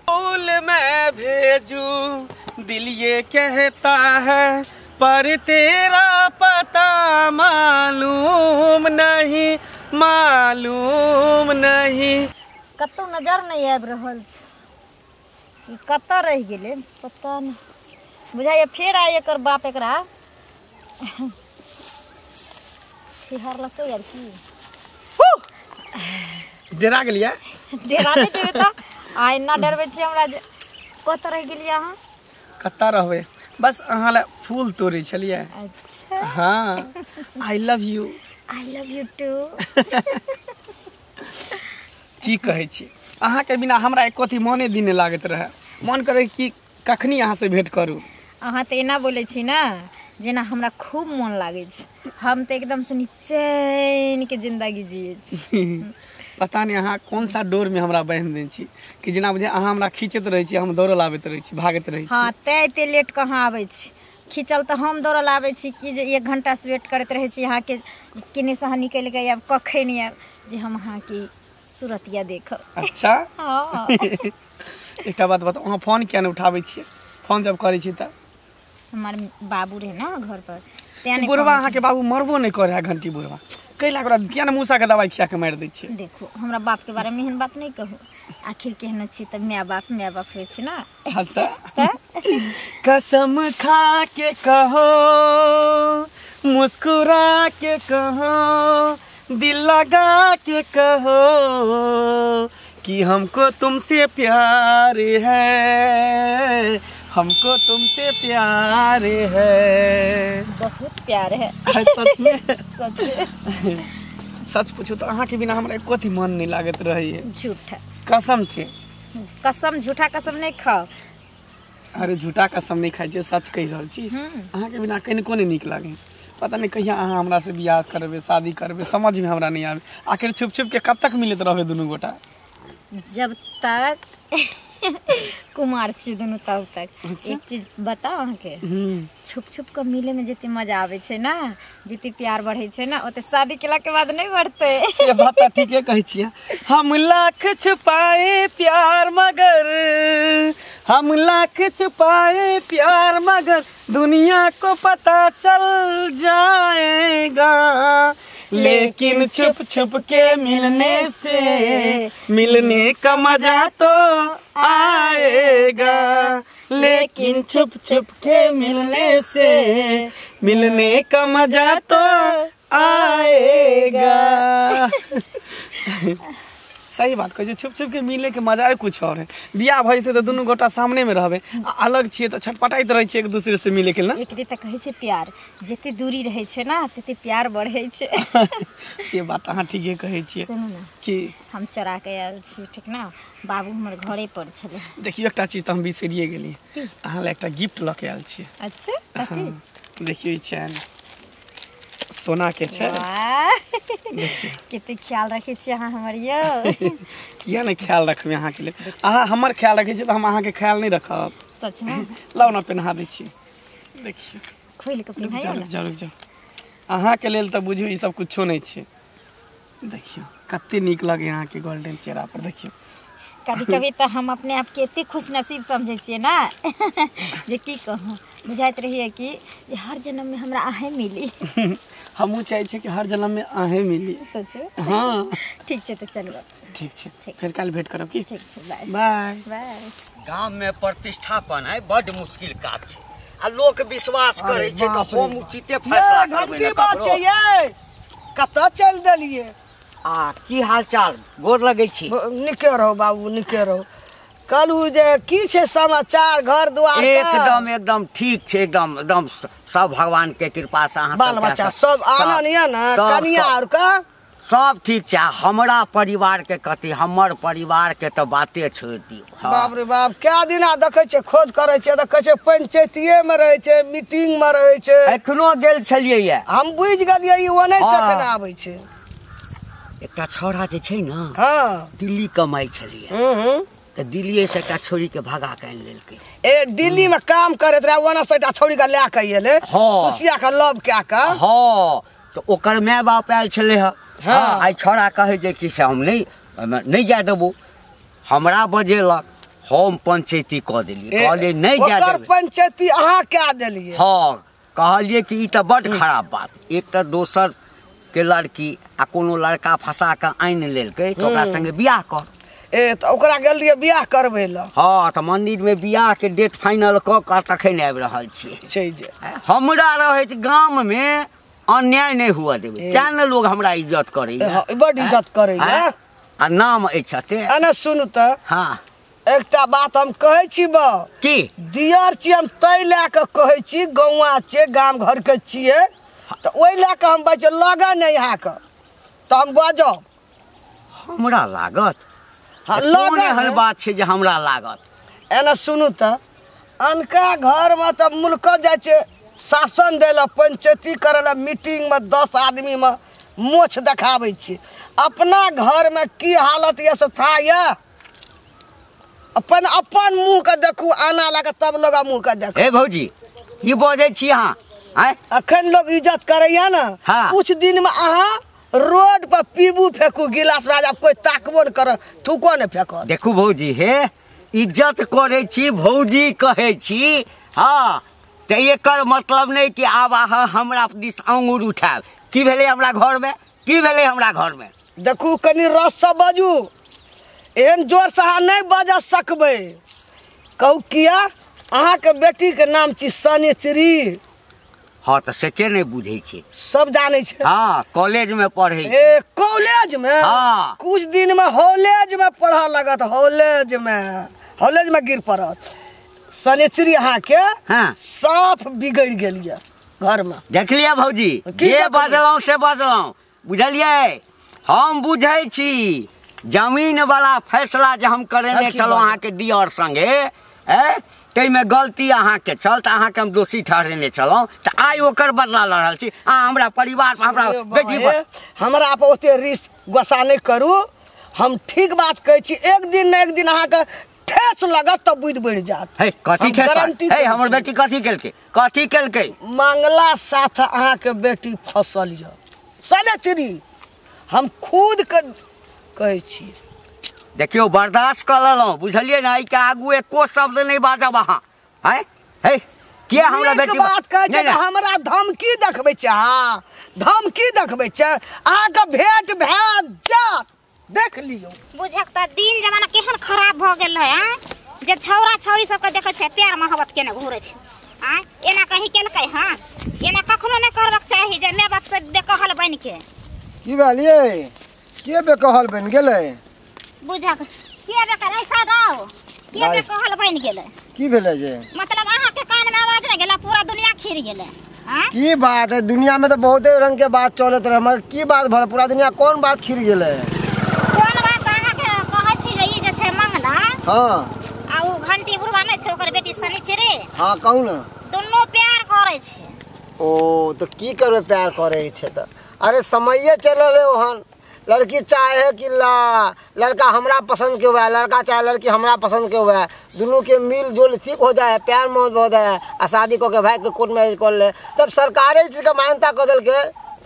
फूल मैं भेजूं दिल ये कहता है पर तेरा पता मालूम नहीं कतौ नजर नहीं आबि रहल छै कतऽ रहि गेलै पता नहीं बुझाइए फेर आइ एकर बाप एकरा सिहार लगतै यार की डरा गेलियै डरा नहि जेबै तऽ आ एना डरबै छी हमरा कतऽ रहि गेलियै अहाँ कतऽ रहबै बस अहाँ लए फूल तोड़ै छलियै अच्छा हाँ आई लव यू टू की कहै छी अहाँके बिना हमरा एक कथी मोने दिन लागैत रहै मन करे कि कखनी अहाँ से भेंट करू अहाँ तऽ एना बोलै छी ना जेना हमरा खूब मन लागै छै हम तऽ एकदम से चैन के जिंदगी जियै छी पता नहीं अहाँ कौन सा डोर में हमरा बांधि देने छी कि जेना बुझे अहाँ हमरा खींचत रहै छी हम दौड़ल आबैत रहै छी भागैत रहै छी हाँ तै एते लेट कहाँ आबै छी खींचल तऽ हम दौड़ल आबै छी कि जे 1 घंटा से वेट करैत रहै छी अहाँ के किने से अहाँ निकल के आब कखन आब जे हम अहाँ की सूरतिया देखब अच्छा हाँ एकटा बात बताओ अहाँ फोन किया नहीं उठाबै छियै फोन जब करै छी त हमार बाबू रहे ना घर पर तेने बुढ़वा अहाँ के बाबू मरबो नहीं करे है घंटी बुढ़वा कैला के बाद किया न मूसा के दवाई खिया के मार दै छियै देखो हमरा बाप के बारे में एहन बात नहीं कहू आखिर केहन छी त माय बाप होय छै ना अच्छा कसम खा के कहो मुस्कुरा के कहो दिल लगा के कहो कि हमको तुमसे प्यार है हमको तुमसे प्यार है बहुत प्यार है सच में सच में सच पूछू तो अहाँ के बिना हमरा कथी मन नहीं लागत रही है झूठा कसम से कसम झूठा कसम नहीं खाओ अरे झूठा कसम नहीं खाई सच कह रहल छी अहाँ के बिना कनिको नहीं नीक लागे पता नहीं कहिया अहाँ हमरा से बियाह करबे शादी करबे समझ में हमरा नहीं आवे आखिर छुप छुप के कब तक मिलत रहबे दुनू गोटा जब तक कुमार छी दुनू तब तक अच्छा? एक चीज बताओ अहाँ के छुप छुप के मिले में जते मजा आवे छै ना जते प्यार बढ़े छै ना ओते शादी केला के बाद नहीं बढ़ते से बात तो ठीके कहै छियै हम लाख छुपाए प्यार मगर दुनिया को पता चल जाएगा लेकिन छुप छुप के मिलने का मजा तो आएगा लेकिन छुप छुप के मिलने का मजा तो आएगा सही बात कहे छुप छुप के मिले के मजा कुछ और है बियाह भई थे तो दोनों गोटा सामने में रहबे अलग छिए तो छटपटाइत रहे छै एक दूसरे से मिले के ना एकरे त कहे छै प्यार जते दूरी रहे छै ना तते प्यार बढ़े छै से बात अहाँ ठीके कहे छिए सुनू ना कि हम चरा के आयल छी ठीक ना बाबू हमर घरे पर छले देखियो एकटा चीज त हम बिसरिए गेली अहाँ ले एकटा गिफ्ट ल के आयल छी अच्छा कथि देखियो ई चैन सोना के छै कते ख्याल रखे छी अहाँ हमर यो किया नहीं ख्याल रखबे अहाँ के लिए अहाँ हमर ख्याल रखे छी त हम अहाँ के ख्याल नहीं रखब सच में लाओ ना पहना दै छी देखियो खोल के पहनाइए जरूर अहाँ के लेल त बुझियो ई सब कुछो नहीं छै देखियो कते नीक लगे अहाँ के गोल्डन चेहरा पर देखियो कभी कभी तो हम अपने आप के इतने खुश नसीब समझे छिए ना जे की कहूँ बुझाइत रहिए कि हर जन्म में हमरा आहे मिली हमहू चाहे छे कि हर जन्म में आहे मिली सच हाँ ठीक छे तो चलो ठीक छे फिर कल भेंट करब की ठीक छे बाय बाय बाय गांव में प्रतिष्ठापन है बड़ मुश्किल काज छे आ लोक विश्वास करे छे तो हम उचिते फैसला करबे न ककरो कत चल देलिए आ की हाल चाल गोर लगे छी निके रहो बाबू निके रहो कहलू जे की छे समाचार घर द्वार एकदम ठीक छे एकदम सब भगवान के कृपा से अहाँ बाल बच्चा सब आनंद या ना कनिया और का सब ठीक छे हमरा परिवार के कथी हमर परिवार के तो बाते छोड़ दियो बाप रे बाप क्या दिना देखे छे खोज करे छे देखे छे पंचायतीये में रहे छे मीटिंग में रहे छे एखनो गेल छलिए ये हम बुझ गेलिए ई ओने से केना आबै छे एकटा छोरा जे छै ना हां दिल्ली कमाई छलिए तो दिल्ली से एकटा छोरी के भगा के आन लेलकै ए दिल्ली में काम करत रहे ओना से एकटा छोरी के ले के एले खुशिया के लव क्या का हां तो ओकर माय बाप आयल छले ह हाँ आई छोड़ा कहे जे कि से हम नहीं जा देबो हमरा बजेलक हम पंचायती कह देलिए कहलिए नहीं जा देबो पंचायती अहाँ क्या देलिए हाँ कहलिए कि ई त बड़ खराब बात एक त दोसर के लड़की आ कोनो लड़का फंसा के आइन लेलकै तो ओकरा संगे बियाह कर ए तो ओकरा गेल रहिए बियाह करबै ल हाँ तो मंदिर में बियाह के डेट फाइनल क के तखन आबि रहल छी छै जे हमरा रहैत गांव में अन्याय नहीं हुआ देबे क्या न लोग हमरा इज्जत करे बड़ इज्जत करे आ नाम एछते अने सुनु त हाँ एकटा बात हम कहै छी बा की दियर छी हम तै ले के कहै छी गौवा छे गाम घर के छिए त ओइ ले के हम बच लगा नहीं यहाँ के त हम बाजब हमरा लागत हाँ लगा हर बात छे जे हमरा लागत एना सुनु त अनका घर में त मुल्क जाय छे शासन देला पंचायती करेला मीटिंग में 10 आदमी में मोछ देखाबै छी अपना घर में की हालत ये से था ये अपन अपन मुंह के देखू आना लगा तब लोग मुंह के देखू ए भौजी ई बोझे छी अहाँ आय अखन लोग इज्जत करैया ना हाँ। कुछ दिन में अहाँ रोड पर पीबू फेंकू गिलास राजा कोई ताकबो न कर थूको न फेंको देखू भौजी हे इज्जत करे छी भौजी कहे छी हाँ तो एकर मतलब नहीं कि आब अहाँ हमरा दिस अंगूर उठाब की भेले हमरा घर में की भेले हमरा घर में देखू कनी रस से बाजू एहन जोर से अहाँ नहीं बाजा सकबै कहू किया अहाँ के बेटी के नाम छी सनेश्री हाँ तो से के नहीं बुझे छी सब जाने छे हाँ कॉलेज में पढ़े छी ए कॉलेज में हाँ कुछ दिन में हॉलेज में पढ़ा लगत हॉलेज में गिर पड़त सनेश्री अहाँ के हाँ साफ बिगड़ गेलिए घर में देख लिया भौजी जे बजलौं से बजलौं बुझलिए हम बुझे छी जमीन वाला फैसला जे हम करेने चलो अहाँ के दियर संगे तै में गलती अहाँ के छल त अहाँ के हम दोषी ठहरेने चलौं त आइ ओकर बदला ल रहल छी अहाँ हमरा परिवार पर हमरा बेटी पर हमरा पर ओते रिस गुस्सा नहीं करू हम ठीक बात कहै छी एक दिन न एक दिन अहाँ के ठेस लगत त बुझ बढ़ जात हे कथी ठेस हे हमर बेटी कथी केलकै मंगला साथ अहाँ के बेटी फसल य सनेश्री हम खुद के कहै छी देखियो बर्दाश्त कर लेलौं बुझलिए ना ई के आगू एको शब्द नहीं बाजब अहाँ हैं हे के हमरा बेटी बात कहै छै हमरा धमकी देखबै छै अहाँ धमकी देखबै छै अहाँ के भेट भैत जात देख लियो बुझक त दिन जमाना केहन खराब भ गेल है जे छौरा छौरी सब के देखे छै प्यार मोहब्बत केने घुरे छै आ एना कहि केलकै हां एना कखनो न करबाक चाही जे माय बाप से बेकहल बन के की भेलिए के बेकहल बन गेलै बुझक के बेकर ऐसा गाओ के बेकहल बन गेलै की भेलै जे मतलब अहाँ के कान में आवाज न गेला पूरा दुनिया खिर गेलै हां की बात है दुनिया में तो बहुत रंग के बात चलत रहे मगर की बात भल पूरा दुनिया कौन बात खिर गेलै कोन बात अहाँ के कहै छी जे ई जे छै मंगला हां आ उ घंटी बुढ़वा नै छै ओकर बेटी सनेश्री हां कहू ना दुन्नो प्यार करे छै ओ तो की करबे प्यार करे छै त अरे समये चलल है ओहन लड़की चाहे कि लड़का हमरा पसंद के हुआ लड़का चाहे लड़की हमरा पसंद के हुआ दोनों के मिल जुल ठीक हो जाए प्यार मोहब्बत हो जाए आ शादी को के भाई के कोर्ट मैरिज कर ले तब सरकारे चीज का मान्यता कर दिल के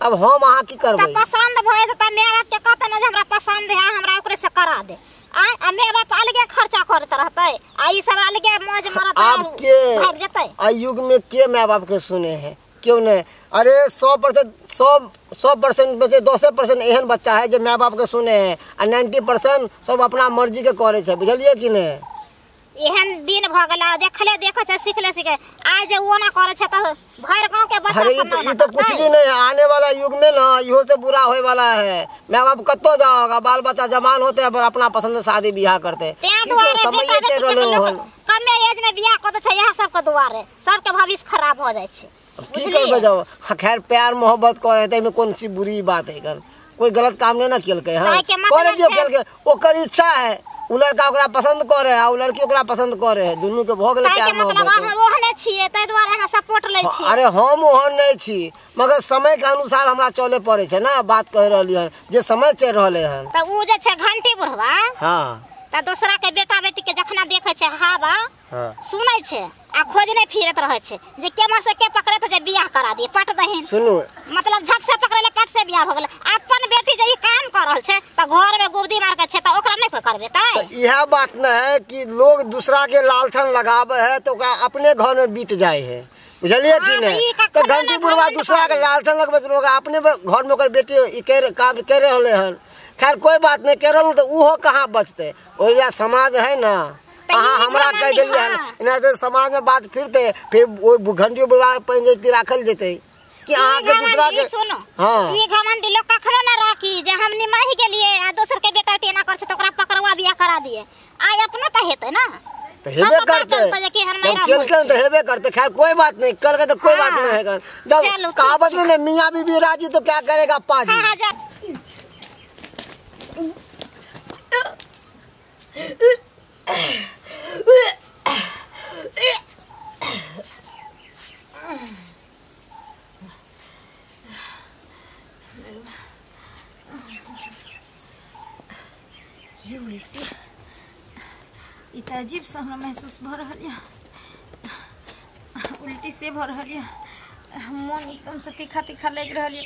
अब हम अहाँ की करबै पसंद भए त माय बाप के कहते न जे हमरा पसंद है हमरा ओकरे से करा दे आ माय बाप अलगे खर्चा करत रहतै आ ई सब अलगे मौज मरत आप के भाग जेतै आ युग में के माय बाप के सुने हैं क्यों नहीं अरे 100% में से 10% एहन बच्चा है जो माय बाप के सुने हैं आ 90% सब अपना मर्जी के करे छै बुझलिए कि नहीं एहन दिन भ गेला देखले देखे छै सिखले सिखे आज जे वो ना करे छै त भर गांव के बच्चा अरे ये तो कुछ भी नहीं है आने वाला युग में ना इहो से बुरा होए वाला है माय बाप कतो जाओगा बाल बच्चा जवान होते हैं पर अपना पसंद से शादी ब्याह करते समय के रहले कमे एज में ब्याह कर छै यह सब के दुआरे सबके भविष्य खराब हो जाय छै की करबे जाओ खैर प्यार मोहब्बत करे त में कौन सी बुरी बात है कर कोई गलत काम नहीं ना केलके हां करे दियो केलके ओकर इच्छा है उ लड़का ओकरा पसंद करे आ उ लड़की ओकरा पसंद करे है दोनों के भ गेले प्यार मोहब्बत मतलब हम ओहने छिए तै दुआरे हम सपोर्ट लै छी अरे हम ओहन नहीं छी मगर समय के अनुसार हमरा चले पड़े छै ना बात कह रहली है जे समय चल रहले है त उ जे छै घंटी बुढ़वा हां त दूसरा के बेटा बेटी के जखना देखे छै हावा सुनै छै आ खोजने फिरत रहे छै जे केमा से के पकड़े त जे बियाह करा दिए पट दहिन सुनू मतलब झट से पकड़े पहले पट से बियाह हो गेल अपन बेटी जे काम कर रहल छे त घर में गुबदी मार के छे त ओकरा नहीं करबे त यह बात न है कि लोग दूसरा के लालछन लगावे है तो अपने घर में बीत जाए है, बुझलिए कि नहीं। तो घंटी बुढ़वा दूसरा के लालछन लगबे तो अपने घर में ओकर बेटी काम कर रहले हन। खैर कोई बात नहीं, कर रहल तो उहो कहाँ बचते, ओइला समाज है ना। हाँ हमरा कह दिलिए है तो समाज में बात फिर वो घंटी बुढ़वा पंचायती राखल जेते कि अहाँ के दूसरा के सुनो। हां ई घमंडी लोग कखनो ना राखी जे हम निमाही के लिए आ दोसर के बेटा टेना कर छ त ओकरा पकड़वा बियाह करा दिए आय अपनो त हेते ना तो हेबे करते तो हेबे करते। खैर कोई बात नहीं, कल के तो कोई बात नहीं है। जब कहावत में मियाँ बीबी राजी तो क्या करेगा पाजी। ये उल्टी इत अजीब सा हमरा महसूस भ रहल है, उल्टी से भ रहल है, मन एकदम से तीखा तीखा लग रहल है,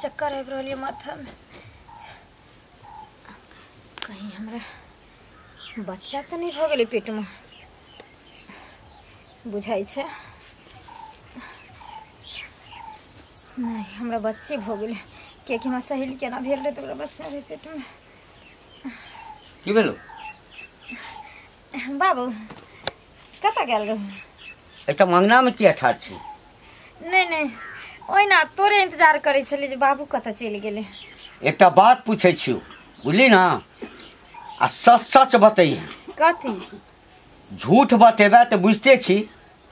चक्कर आबि रहल है माथा में। कहीं हमरा बच्चा तो नहीं भ गेलै पेट में, बुझाई छे नहीं हमरा बच्चे भ गेलै, कियाकि हमरा सहेली केना भेल रहे तो ओकरा बच्चा रहे पेट में। की भेलो बाबू कत गेल रहू? एकटा मंगना में किया ठाड़ छी? नहीं ओहिना तोरे इंतजार करे छली जे बाबू कत चलि गेले। एकटा बात पूछे छियो, बुझली ना, आ सच सच बताइए। कथी? झूठ बतेबे तो बुझते छी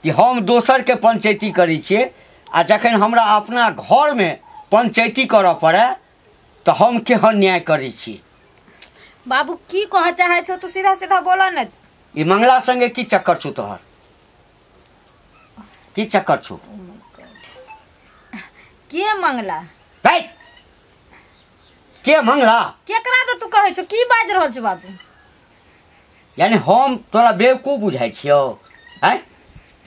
कि हम दोसर के पंचायती करै छियै, आ जखन हमरा अपना घर में पंचायती करऽ पड़े तो हम केहन न्याय करै छी। बाबू की कह चाहे छो तू सीधा सीधा बोला न। ई मंगला संगे की चक्कर छो तोहर? की चक्कर छो? के मंगला? भाई के मंगला? केकरा तो तू कहे छो? की बाज रहल छो बाबू? यानी हम तोरा बेवकूफ बुझाइ छियो? हैं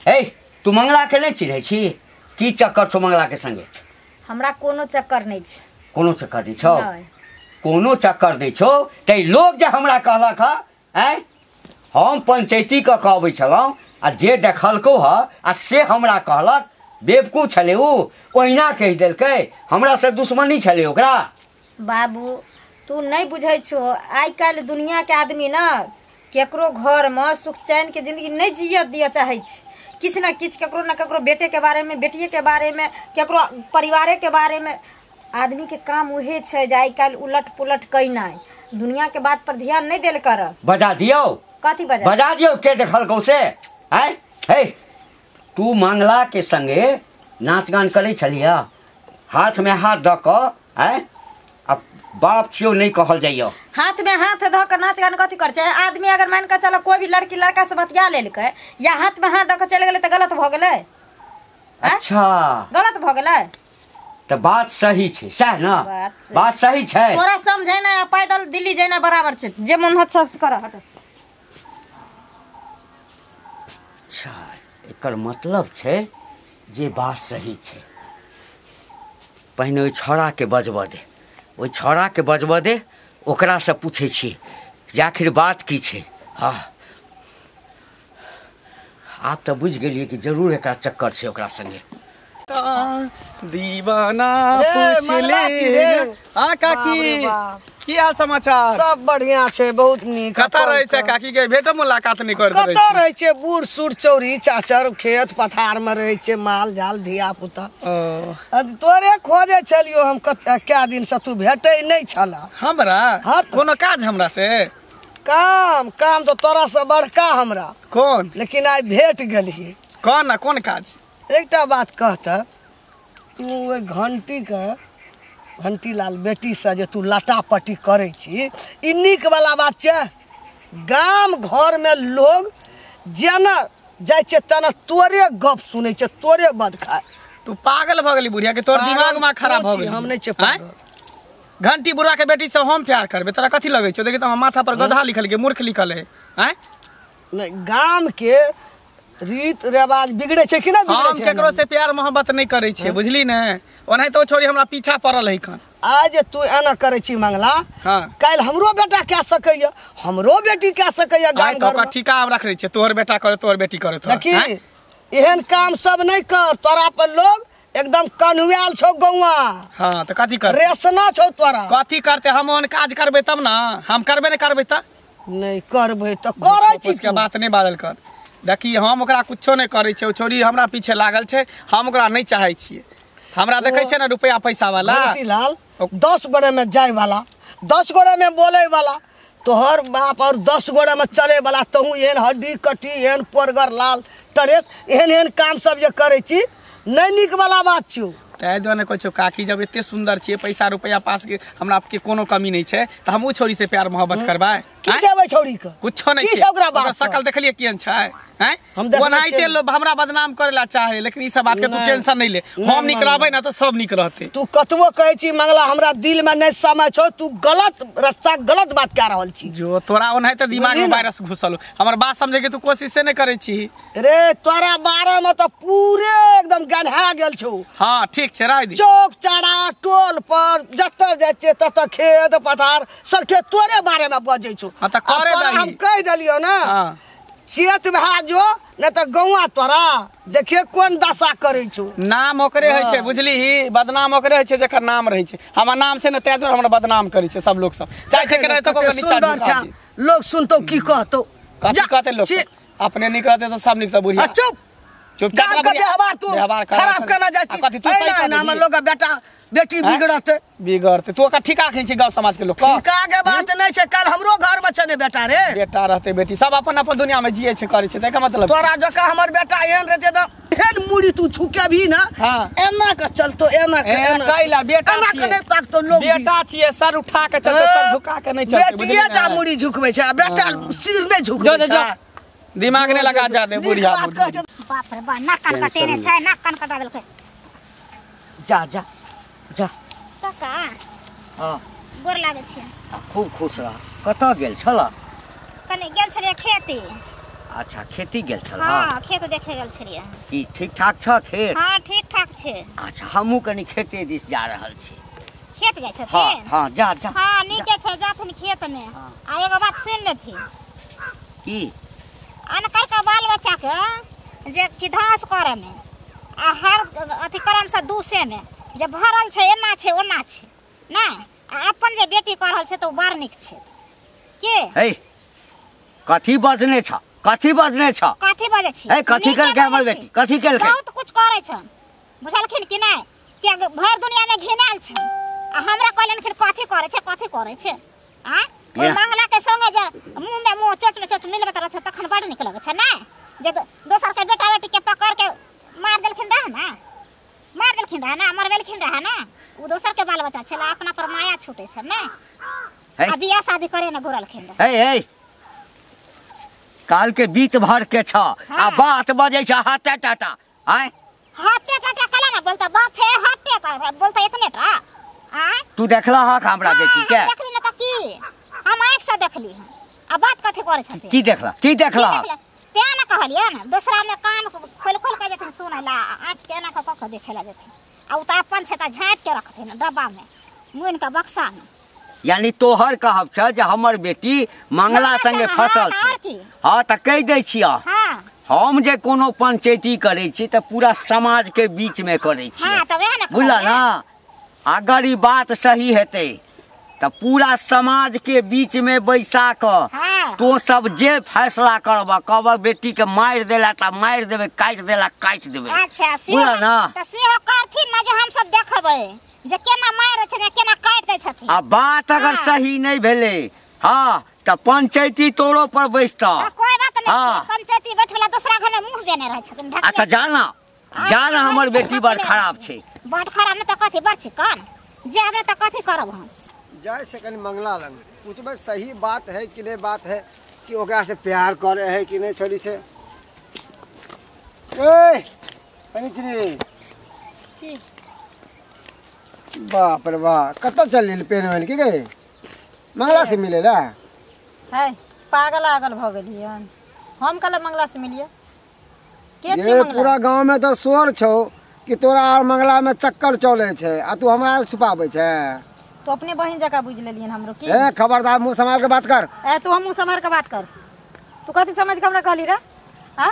ए तू मंगला के नहीं चिन्है छी? की चक्कर छो मंगला के संगे? हमरा कोनो चक्कर नहीं छ। कोनो चक्कर नहीं छो? कोनो चक्कर नहीं छो। ते लोग जे हमरा कहलक हैं हम पंचायती क कहबै छलौ, आ जे देखलको ह आ से हमरा कहलक बेवकूफ छले, उ ओहिना कहि देलकै, हमरा से दुश्मनी छले ओकरा। बाबू तू नहीं बुझै छो, आइ काल्हि दुनिया के आदमी ना केकरो घर में सुख चैन के जिंदगी नहीं जिय दिया चाहे छ। किछ ना किछ केकरो ना केकरो बेटे के बारे में, बेटिए के बारे में, केकरो परिवारे के बारे में। आदमी के काम उहे छै जे आइ काल्हि उलट पुलट कैनाइ, दुनिया के बात पर ध्यान नहीं देल कर। बजा दियो। कथी बजा? बजा दियो के देखलकौ से? हैं हे तू मंगला के संगे नाच गान करे छलिया, हाथ में हाथ द क, हैं अब बाप छियो नहीं कहल जाइयो। हाथ में हाथ ध के नाच गान कथी कर छै? आदमी अगर मान के चलो कोई भी लड़की लड़का से बतिया लेलकै या हाथ में हाथ द के चले गेलै त गलत भ गेलै? अच्छा गलत भ गेलै? तो बात सही छे, सह ना? बात सही छे। तोरा समझै ना पैदल दिल्ली जाना बराबर छे, जे मन हट कर हट। अच्छा एकर मतलब छे जे बात सही छे। पहिने ओइ छौड़ा के बजबऽ दे, ओइ छौड़ा के बजबऽ दे, ओकरा से पूछे छी जे आखिर बात की छे। हाँ आप तो बुझ गेलिए कि जरूर एकरा चक्कर छे ओकरा संगे। दीवाना पूछ ले। हाँ काकी की हाल समाचार? सब बढ़िया छे, बहुत नीक। कतऽ रहै छै काकी के भेंट मुलाकात नहीं कर देबै? कतऽ रहै छै? बूढ़ सूढ़ चौरी चाचर खेत पथार में रहै छै, माल जाल धिया पुता। तोरे खोजे छलियो हम, क्या दिन से तू भेटै नहीं छला हमरा। हाँ कोनो काज हमरा से? काम तो तोरा से बड़का हमरा। कौन? लेकिन आई भेट गेलिए। कौन काज? एकटा बात कहता, तू घंटी लाल बेटी से जे तू लटापटी करे छी, ई नीक वाला बात छे? गाम घर में लोग जेना जाय छे तना तोरे गप सुनै छे, तोरे बद खाए। तू पागल भ गेली बुढ़िया के? तोर दिमाग में खराब भ गेली। हम नहीं छे पागल। घंटी बुढ़ा के बेटी से हम प्यार करबे, तोरा कथी लगे छौ? देखी तो माथा पर गधा लिखल के मूर्ख लिखल है। हैं नहीं, गाम के रीत रिवाज बिगड़े छै कि ना हम बिगड़े छै केकरो से प्यार मोहब्बत नहीं करे छे बुझली ने ओनाही तो छोड़ी हमरा पीछा पड़ल है खन आज तू एना करे छी मंगला हां काल हमरो बेटा कह सकैया हमरो बेटी कह सकैया गांव तो घर का में ठिका हम रख रही छे तोहर बेटा करे तोहर बेटी करे तो देखी एहन काम सब नहीं कर तोरा पर लोग एकदम कन्हुआल छौ गौआ हां तो कथी कर रेसना छौ तोरा कथी करते हम ओन काज करबे तब ना हम करबे नहीं करबे त नहीं करबे तो करे छी उसके बात नहीं बादल कर देखी हम ओकरा कुछो नहीं करे छे छोरी हमरा पीछे लागल छे हम ओकरा नहीं चाहे छिए हमरा देखे छे ना रुपया पैसा वाला बेटी लाल 10 गोड़े में जाए वाला 10 गोड़े में बोले वाला तोहर बाप और 10 गोड़े में चले वाला तहू एहन हड्डी कटी एहन पोरगर लाल टरेस एहन एहन काम सब जे करे छी नहीं निक वाला बात छौ तै दोने कोइ छौ काकी जब एते सुंदर छिए पैसा रुपया पास के हमरा आपके कोनो कमी नहीं छे त हम उ छोरी से प्यार मोहब्बत करबा की छेबै छोरी के कुछो नहीं की छे छे ओकरा बात शकल देखलिए केहन छै हैं हम देखले ओनाइते छियै। लोग हमरा बदनाम करेला चाहे लेकिन ई सब बात के तू नहीं। टेंशन नहीं ले नहीं, हम निक रहबै ना तो सब निक रहते तू कतबो कहै छी मंगला हमरा दिल में नहीं समय छौ तू गलत रास्ता गलत बात कह रहल छी जो तोरा ओनाइते दिमाग बुझली में ना? वायरस घुसल हमर बात समझे के तू कोशिश से नहीं करे छी रे तोरा बारे में तो पूरे एकदम गन्हा गेल छौ हां ठीक छे राय दी चौक चारा टोल पर जत जाय छै तत खेत पथार सबके तोरे बारे में बजै छौ हाँ तो करे अब तोरा दही। हम कह देलियो ना हां चेत भा जो नहीं तो गौआ तोरा देखिए कौन दशा करे छौ नाम ओकरे है छे बुझली बदनाम ओकरे है छे जेकर नाम रहे छे हमर नाम छे न तै दुआरे हमरा बदनाम करे छे सब लोग सब चाहे छे करे तो को नीचा सुंदर झुका छा दी लोग सुनतो की कहतो कथी कहते लोग छी। अपने नहीं कहते तो सब निक तो बुढ़िया चुप चुपचाप जान के व्यवहार तू खराब करना जाय छी कथी तू सही कर ना लोग का बेटा बेटी बिगड़ते बिगड़ते तू ओकर ठिका खै छी गांव समाज के लोग का का के बात नहीं छै कल हमरो घर में छने बेटा रे बेटा रहते बेटी सब अपन अपन दुनिया में जिए छे करे छे तेका मतलब तोरा जका हमर बेटा एहन रहते त फेर मुड़ी तू छुके भी ना हां एना के चलतो एना के ए कैला बेटा एना के छिए नहीं ताकतो लोग भी। बेटा छिए सर उठा के चलते सर झुका के नहीं चलते बुझली बेटिया टा ना? मुड़ी झुकबै छै बेटा सिर नहीं जो झुकबै जो जो छै दिमाग ने लगा जा दे नीक बुढ़िया बात कहै छै। बाप रे बा नाक कान कटेने छै नाक कान कटा देलकै जा जा जा काका हाँ गोर लागे छै खूब खुश रह कतऽ गेल छल कनी गेल छलिए खेती अच्छा खेती गेल छल हां खेत देखे गेल छलिए की ठीक ठाक छ खेत हां ठीक ठाक छै अच्छा हमहूँ कनी खेते दिस जा रहल छी खेत जाइ छै हाँ हाँ जा जा हां नीके छै जाथिन खेत में आ एगो बात सुन लेथि की अनकर का बाल बच्चा के जे किधास करे में आ हर अथी करम से दूसे में जे भरल छै एना छै ओना छै ना आ अपन जे बेटी कर रहल छै तो बड़ निक छै के हे कथी बजने छ कथी बजने छ कथी बाजे छी ए कथी करके हमर बेटी कथी केलकै बहुत कुछ करे छ बुझलखिन कि नहीं के भर दुनिया में घिनाल छ आ हमरा कहलन कि कथी करे छै आ ओ या। मंगला के संगे जे मुंह में मुंह चोच में चोच मिलबत रह छ तखन बड़ निक लगे छै ना जे दोसर के बेटा बेटी के पकड़ के मार देलखिन रह ना मरबेलखिन रह ना उ दोसर के बाल बच्चा छला अपना पर माया छूटे छै ना हे आ बियाह शादी करे ना घुरलखिन रह हे काल के बीत भर के छ आ बात बजे छ हाथे टाटा आय हाथे टाटा कला ना बोलता बात छै हाथे का बोलता इतने टा आ तू देखला हक हमरा बेटी के देखली ना त की हम आंख से देखली आ बात कथी करे छथि की देखला हक ते ना कहलिए ना दूसरा में कान खोल के जेथिन सुनै ला आंख के ना कख देखेला जेथिन आ उ त अपन छै त झाँट के रखथिन डब्बा में मुइन के बक्सा में यानी तोहर कहब छ जे हमर बेटी मंगला संगे फसल और छै की? हाँ त कह दै छियै हां हम जे कोनो पंचायती करे छी त पूरा समाज के बीच में करे छी हां तबे ना बुझला ना अगर ई बात सही हेतै त पूरा समाज के बीच में बैसा क हां तो सब जे फैसला करब कहब बेटी के मार देला त मार देबे काट देला काट देबे अच्छा बुझला ना त से करथिन ना जे हम सब देखबै जे केना मार छै ने केना काट दै छथिन आ बात अगर हाँ। सही नहीं भेले हाँ त पंचायती तोरो पर बैसता कोई बात नहीं हाँ। छै पंचायती बैठला दूसरा घर में मुंह देने रह छथिन ढकले। अच्छा जाना जाना हमर बेटी बड़ खराब छै बड़ खराब न त कथी बड़ चिकन जेबे त कथी करब हम जाए से कनी मंगला लग पूछबे सही बात है कि नहीं बात है कि ओकरा से प्यार करे है कि नहीं छोरी से ए अनिचरी बाप रे वाह कत चल पेन वेन के गए मंगला से मिले ला है पागल आगल भ गेलियन हम कल मंगला से मिलिए के छी ये मंगला? पूरा गांव में तो शोर छौ कि तोरा और मंगला में चक्कर चले छे आ तू हमरा छुपाबै छे। तो अपने बहन जका बुझ लेलियन हमरो की। ए खबरदार मुंह संभाल के बात कर। ए तू हमहू संभाल के बात कर। तू कथी समझ के हमरा कहली रे? हां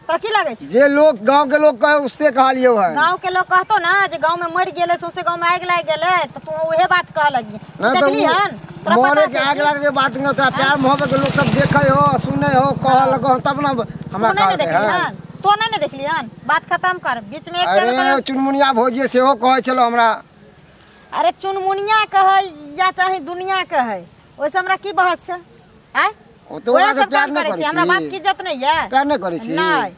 तोरा की लागे छै? जे लोग गांव के लोग कहे उससे कहलियो है। गांव के लोग कहतो ना जे गांव में मर गेले सौसे गांव में आग लाग गेले तो तू उहे बात कह लगी। देखली हन तोरा मोरे पता के छै? आग लागे के बात नहीं होता। प्यार मोहब्बत के लोग सब देखे हो सुने हो कह लगो तब ना हमरा तू नहीं कहते देखली हैं। हन? तो नहीं देखली हन? बात खत्म कर। बीच में एक अरे चुनमुनिया भौजी सेहो कहे चलो हमरा। अरे चुनमुनिया कहे या चाहे दुनिया कहे ओइसे हमरा की बहस छै? आय ओ तोरा से प्यार नहीं छी करे हमरा बाप की छी। इज्जत नहीं है। प्यार नहीं करे छी। नहीं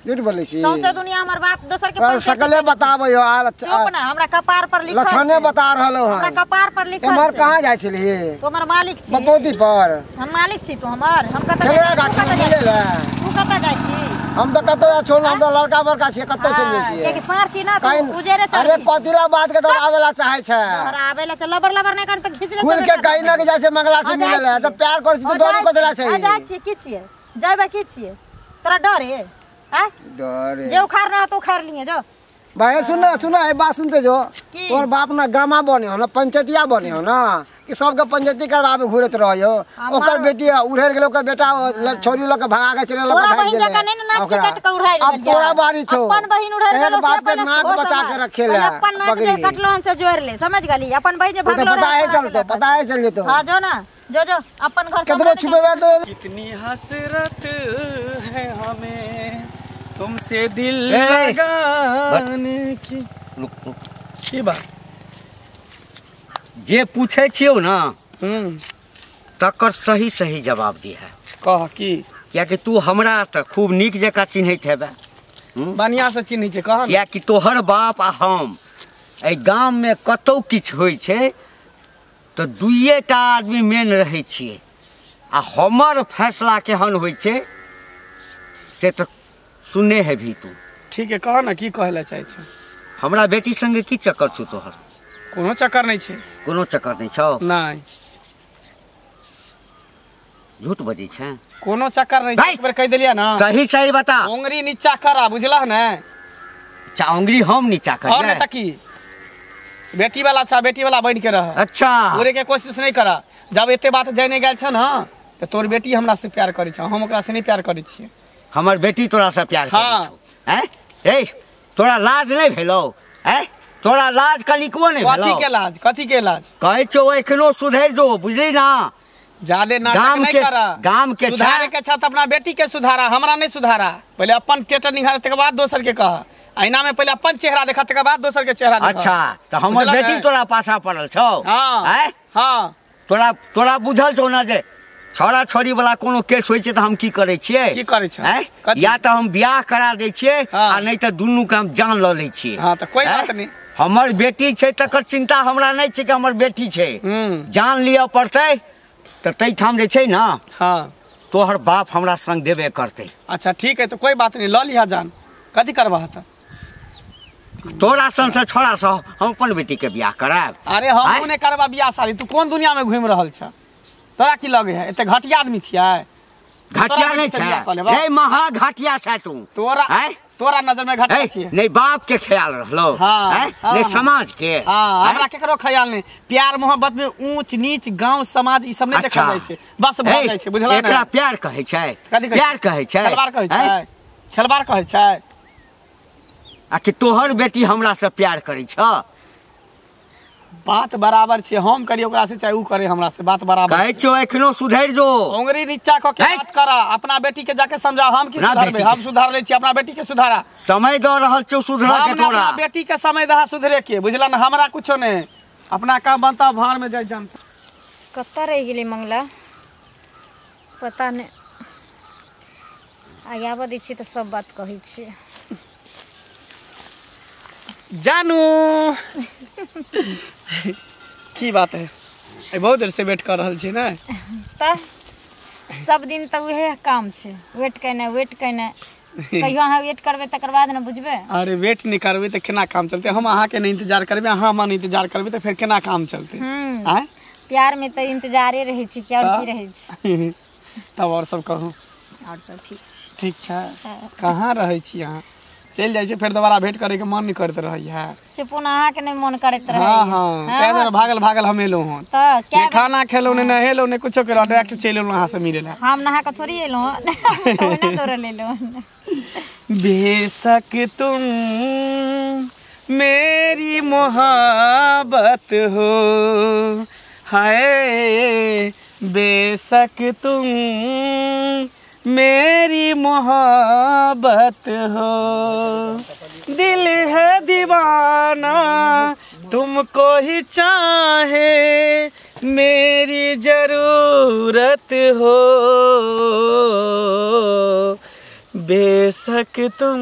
झूठ बोले छी। सौंसे दुनिया हमर बाप दोसर के पर पंचायत सकले बताबै हो आ चुप ना हमरा कपार पर लिखल लक्षणे छै। बता रहलो हमरा हन। कपार पर लिखल एमहर छै। कहां जाय छली? तू हमर मालिक छी। बपौती पर हम मालिक छी तू हमर। हम कतऽ खेलरा जाइ गाछी छी? में मिले ले। तू कतऽ जाइ छी? हम तो कतो छोड़ हम तो लड़का बड़का छी कतो चल जाइ छी। एक सार छी ना कहीं तू उजेरे चल। अरे कतिला बात के तो आवेला चाहे छे। और आवेला चल लबर लबर नहीं कर तो खींच ले। खुल के कहीं ना के जाय छे मंगला से मिले ले। तो प्यार कर छी तो डरो को देला आ जाइ छी की छिए? जाबे की छिए? तोरा डर है? आ डरे जे उखाड़ ना तो उखाड़ लिए जो। भाई सुन ए बात सुनते जो। की? तोर बाप ना गामा बने हो ना पंचायतिया बने हो ना कि सबके पंचायती करवावे घुरत रहियो। ओकर बेटी उड़ेर गेल ओकर बेटा छोरी लोग के भगा के चले लोग तोरा भाग बहिन गेले। जका नहीं ना नाक के कट के उड़ाई अब गेल। तोरा बारी छो। अपन बहिन उड़ाई एक गेल। बाप के नाक बचा के रखे ले अपन नाक जे पगड़ी। कटलो हन से जोड़ ले समझ गली। अपन बहिन जे वो तो भागलो पता है चलतो पता है चल जेतो। हां जो ना जो अपन घर कतरो छुपेबे तो कितनी हसरत है हमें तुमसे दिल ए, लगाने की। रुक रुक। की बात? जे पूछे छियो ना हम्म तकर सही सही जवाब दी है। कह की किया कि तू हमरा त खूब नीक जका चिन्हैत हेबे। बढ़िया से चिन्ह छै कह ना। किया कि तोहर बाप आ हम ए गाम में कतौ किछ होइ छै तो दुइये टा आदमी मेन रहै छियै आ हमर फैसला केहन होइ छै से तो सुने हेभी तू। ठीक है कह ना की कहला चाहे छै? हमरा बेटी संगे की चक्कर छौ तोहर? कोनो चक्कर नहीं छै। कोनो चक्कर नहीं छौ? नहीं झूठ बजै छै। कोनो चक्कर नहीं छै। भाई! एक बार कह देलिया ना सही सही बता। उंगली नीचा करा बुझला ना। चाउंगली हम नीचा और कर नहीं त की बेटी वाला अच्छा बेटी वाला बन के रह। अच्छा पूरे के कोशिश नहीं करा। जब एते बात जाने गेल छ ना तो तोर बेटी हमरा से प्यार करे छ हम ओकरा से नहीं प्यार करे छियै। हमर बेटी तोरा से प्यार करै हाँ। छौ। हैं ए तोरा लाज नहीं भेलौ? हैं तोरा लाज कनिकबो नहीं भेलौ? कथी के लाज कथी के लाज? कहै छौ एखनो सुधरि जो बुझली ना। ज्यादा नाटक गाम नहीं के- करा। गाम के सुधारे छा- के छत अपना बेटी के सुधारा हमरा नहीं सुधारा। पहले अपन टेटर निहार तक बाद दोसर के कह। आईना में पहले अपन चेहरा देखा तक बाद दोसर के चेहरा देखा। अच्छा तो हमर बुझलक बेटी है? तोरा पाछा पड़ल छौ? हाँ हैं हाँ तोरा तोरा बुझल छौ ना जे छोरा छोरी वाला कोनो केस होइ छै त हम की करै छियै? की करै छै? हैं? कथी? या तो हम बियाह करा दै छियै हाँ। आ नहीं तो दुनू के हम जान ल लै छियै। हाँ तो कोई हैं? बात नहीं। हमर बेटी छै तकर चिंता हमरा नहीं छै कि हमर बेटी छै। जान लिया पड़तै तो तै ठाम जे छै ना हाँ तोहर बाप हमरा संग देबे करतै। अच्छा ठीक है तो कोई बात नहीं ल लिहा जान। कथी करबा त? तोरा संग से छोड़ा सा हम अपन बेटी के बियाह कराब। अरे हम नहीं करबा बियाह शादी। तू कौन दुनिया में घूम रहल छ? तोरा की लगे है एते घटिया आदमी छियै? घटिया तोरा नहीं बेटी से बियाह कऽ छै लेबा? ए महा घटिया छै तू। तोरा हैं? तोरा नजर में घटिया छियै? नहीं बाप के ख्याल रहलो हाँ, हैं? हाँ, नहीं हाँ। समाज के हाँ हैं? हमरा केकरो ख्याल नहीं। प्यार मोहब्बत में ऊंच नीच गांव समाज ई सब नहीं देखल अच्छा। जाय छै। बस भऽ जाय छै बुझला एकरा ना। प्यार कहै छै? कथी कहै प्यार कहै छै? खेलबार कहै हैं? छै? खेलबार कहै छै? आ कि तोहर बेटी हमरा से प्यार करै छ? बात बराबर छै। हम करी ओकरा से चाहे ऊ करे हमरा से बात बराबर। कहै छौ एखनो सुधरि जो। उंगली नीचा क के हैं? बात करा। अपना बेटी के जाके समझा। हम की अपना सुधारबे? बेटी हम के- सुधार ले छी अपना बेटी के सुधारा। समय दऽ रहल छौ सुधर हम के ने तोरा। अपना बेटी के समय दहा सुधरे के बुझला ना। हमरा कुछो नहीं। अपना काम बनता भार में जाय जान। कत्ता रह गेली मंगला पता नहीं। आगाबा दै छी तऽ सब बात कहै छी। जानू की बात है? बहुत देर से वेट कर रहल छी ना। तऽ सब दिन तऽ उहे काम छै वेट केनाइ। कहियो अहाँ वेट करबै तकर बाद ने बुझबै। अरे वेट नहीं करबे तो केना काम चलते? हम अहाँ के नहीं इंतजार करबे अहाँ हमर इंतजार करबे तो फिर केना काम चलते? आय प्यार में तो इंतजारे रहै छी क्या और की रहै छी। तब और सब कहूँ और सब ठीक ठीक छै कहाँ रहै छी अहाँ चलि जाइ छै फेर दोबारा भेंट करे के मन नहीं करत रहै है से पुनः अहाँ के नहीं मन करत रहे हाँ हाँ कह दे भागल हम एलो हन तो क्या खाना खेलो ने नहेलो ने कुछो करो डायरेक्ट चलि एलो अहाँ से मिले ला हम नहा के थोड़ी एलो ओना तोरा ले लो बेशक तुम मेरी मोहब्बत हो हाय बेशक तुम मेरी मोहब्बत हो दिल है दीवाना तुमको ही चाहे मेरी जरूरत हो बेशक तुम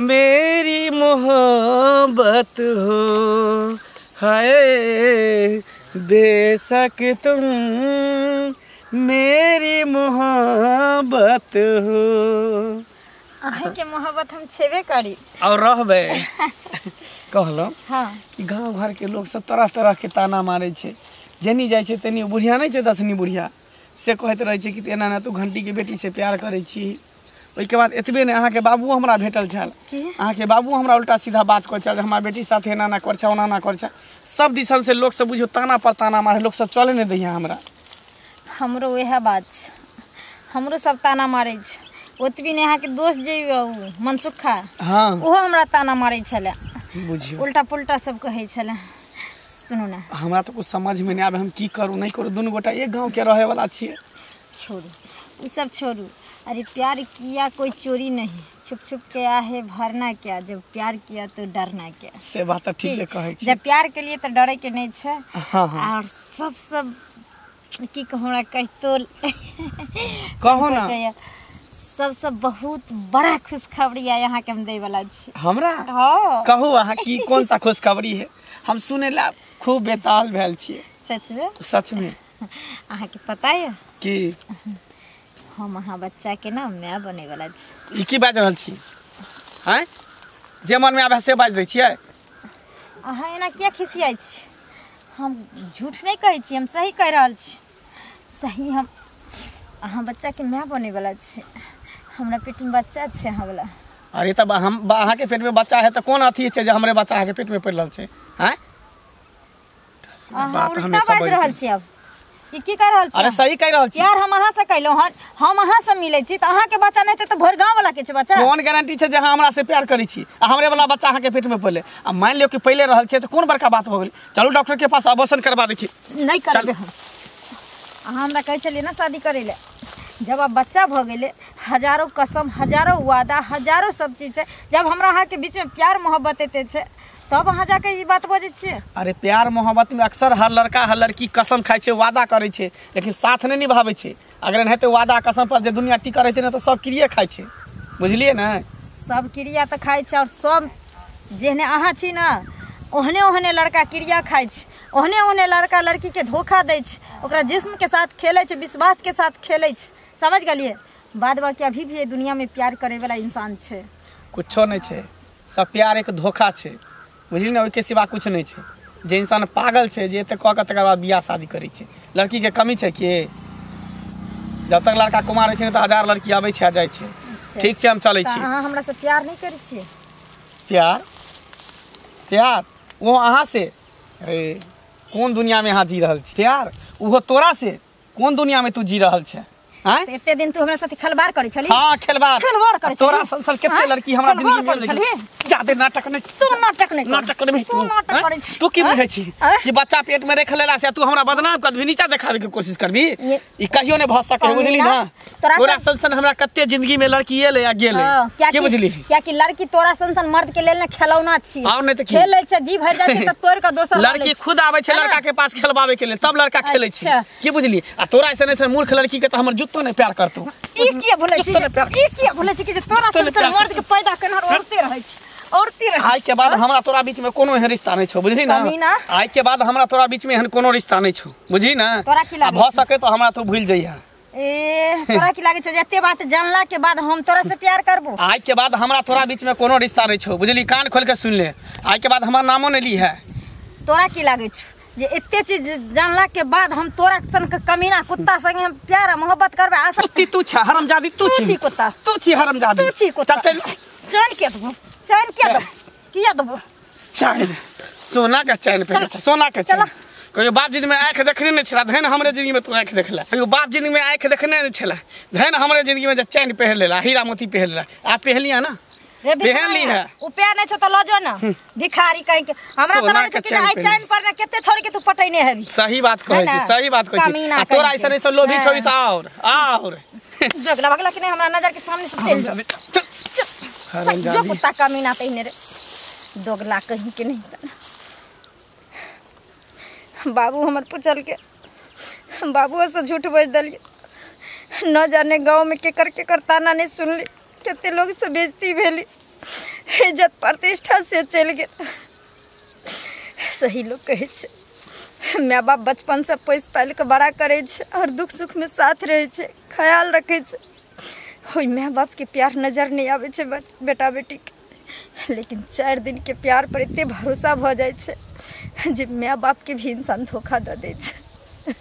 मेरी मोहब्बत हो हाय बेशक तुम मेरी मोहब्बत हो अहे के मोहब्बत हम छेबे करी और रहबे कहलो हाँ कि गांव घर के लोग सब तरह तरह के ताना मारे छे जेनी जाय छे तनी बुढ़िया नहीं छे दसनी बुढ़िया से कहत रहे छे कि एना ना तू घंटी के बेटी से प्यार करे छी ओई के बाद एतबे ने अहाँ के बाबू हमरा भेटल छल अहाँ के बाबू हमरा उल्टा सीधा बात कर छल हमरा बेटी साथे एना ना कर छ ओना ना कर छ सब दिसन से लोग सब बुझो ताना पर ताना मारे लोग सब चले ने दैया हमरा हमरो वह बात हमरो सब ताना मारे ओतबी ने यहाँ के दोस्त जे मनसुखा हाँ ओहो हमरा ताना मारे छले बुझियो उल्टा पुल्टा सब कहे छले सुनो ना हमरा तो कुछ समझ में नहीं आवे हम की करूं नहीं करूं दोनों गोटा एक गांव के रहे वाला छिए छोड़ू उ सब छोड़ू अरे प्यार किया कोई चोरी नहीं छुप छुप के आहे भरना क्या जब प्यार किया तो डरना क्या से बात तो ठीक है कहे छी जब प्यार के लिए तो डरे के नहीं छे हाँ हाँ और सब की कहूँ कहतो कहो ना सब बहुत बड़ा खुशखबरी है यहाँ के हम दे वाला छी हमरा हाँ कहू अहाँ की कौन सा खुशखबरी है हम सुने ला खूब बेताल भेल छिए सच में अहाँ के पता है कि हम अहाँ बच्चा के ना मैं बने वाला छी ई की बाज रहल छी हैं जे मन में आवे से बाज दै छियै अहाँ एना किया खिसियाई छी हम झूठ नहीं कहै छी हम सही कह रहल छी सही हम अहाँ बच्चा के मैं बने वाला छी हमरा पेट में बच्चा छै अहाँ वाला अरे तब हम अहाँ के पेट में बच्चा है तो कौन अथी छै जे हमरे बच्चा अहाँ के पेट में पड़ रहल छै हैं अहाँ उल्टा बाज रहल छी अब ई की कह रहल छी अरे सही कह रहल छी यार हम अहाँ से कहलो हन हम अहाँ से मिलै छी त अहाँ के बच्चा नहीं त भर गांव वाला के छै बच्चा कौन गारंटी छै जे अहाँ हमरा से प्यार करै छी आ हमरे वाला बच्चा अहाँ के पेट में पड़ले आ मान लियो कि पहले रहल छै त कोन बड़का बात भ गेल चलो डॉक्टर के पास अबॉर्शन करवा दै छी नहीं करबे हम अहाँ हमरा कहै छलिए ना शादी करे ले जब अब बच्चा भ गेले हजारों कसम हजारों वादा हजारों सब चीज छै जब हमरा अहाँ के बीच में प्यार मोहब्बत एते छै तब अहाँ जाके ई बात बजे छिए अरे प्यार मोहब्बत में अक्सर हर लड़का हर लड़की कसम खाइ छै वादा करै छै लेकिन साथ नहीं निभाबै छै अगर एनाहिते वादा कसम पर जे दुनिया टिका रहै छै ना तो सब क्रिया खाइ छै बुझलिए ना सब क्रिया तो खाइ छै और सब जेहने अहाँ छी ना ओहने ओहने लड़का क्रिया खाइ छै ओहने ओहने लड़का लड़की के धोखा दै छै ओकरा जिस्म के साथ खेलै छै विश्वास के साथ खेलै छै समझ गेलिए बाद बाकी अभी भी दुनिया में प्यार करे वाला इंसान छै कुछो नहीं छै सब प्यार एक धोखा छै बुझली ना ओके सिवा कुछ नहीं छै जे इंसान पागल छै जे एते कह के तकर बाद बियाह शादी करै छै लड़की के कमी छै कि जब तक लड़का कुमार रहै छै तो हजार लड़की आबै छै आ जाइ छै ठीक छै हम चलै छी अहाँ हमरा से प्यार नहीं करै छिए प्यार प्यार वो अहाँ से अरे कौन दुनिया में अहाँ जी रहल छी प्यार वो तोरा से कौन दुनिया में तू जी रहल छै हैं एते दिन तू हमरा साथे खलबार करै छली हां खलबार करै तोरा संसार केते लड़की हमरा जिंदगी में मिलल जादे नाटक नहीं तू नाटक नहीं तू नाटक करै छी तू की बुझै छी कि बच्चा पेट में रख लेला से तू हमरा बदनाम कर भी नीचा देखावे के कोशिश करबी ई कहियो नहीं भ सके बुझली ना तोरा संसार हमरा कते जिंदगी में लड़की एले आ गेले के बुझली क्या कि लड़की तोरा संसार मर्द के लेल ना खिलौना छी और नहीं त खेलै छै जी भर जाय छै त तोर का दोसर लड़की खुद आवे छै लड़का के पास खेलबावे के लेल तब लड़का खेलै छै की बुझली आ तोरा ऐसे नहीं मूर्ख लड़की के त हमर जुत्तो नहीं प्यार करतो ई किया भूलै छी ई किया भूलै छी कि तोरा संसार मर्द के पैदा करनार औरते रहै छै औरते रहै आज के बाद हमरा तोरा बीच में कोनो एहन रिश्ता नहीं छौ बुझली ना आज के बाद हमरा तोरा बीच में एहन कोनो रिश्ता नहीं छौ बुझी ना तोरा की लागे भ सके तो हमरा तो भूल जइया ए तोरा की लागे छै जते बात जानला के बाद हम तोरा से प्यार करबो आज के बाद हमरा तोरा बीच में कोनो रिश्ता नहीं छौ बुझली कान खोल के सुन ले आज के बाद हमर नामो नहीं ली है तोरा की लागे छै जे एते चीज जानला के बाद हम तोरा सन के कमीना कुत्ता संगे हम प्यार मोहब्बत करबे आशा तू छ हरामजादी तू छी कुत्ता तू छी हरामजादी तू छी कुत्ता चल चैन के दबो किया दबो चैन सोना का चैन पे सोना का चैन कहियो बाप जिंदगी में आँख देखने नहीं छला धन हमरे जिंदगी में तू आँख देखला कहियो बाप जिंदगी में आँख देखने नहीं छला धन हमरे जिंदगी में चैन पहन लेला हीरा मोती पहन लेला आप पहलिया ना पहन ली है उपाय नहीं छ त लजो ना भिखारी कहीं के हमरा तरह के कि आई चैन पर में केते छोड़ के तू पटैने हेबी सही बात कहै छी सही बात कहै छी तोरा ऐसा लोभी छोड़ी त और जगला बगला कि नहीं हमरा नजर के सामने से चल जा जो कुत्ता कमीना तइने रे दोगला कहीं के नहीं बाबू हमर पूछल के बाबू से झूठ बोल दलिए न जाने गांव में केकर ताना नहीं सुनली केते लोग से बेइज्जती भेली इज्जत प्रतिष्ठा से चल गए सही लोग कहे छे माँ बाप बचपन से पोस पाल के बड़ा करे छे और दुख सुख में साथ रहे छे ख्याल रखे छे ओई माँ बाप के प्यार नजर नहीं आवे छे बेटा बेटी के लेकिन 4 दिन के प्यार पर इतने भरोसा भ जाए छे जे माँ बाप के भी इंसान धोखा दे दे छे।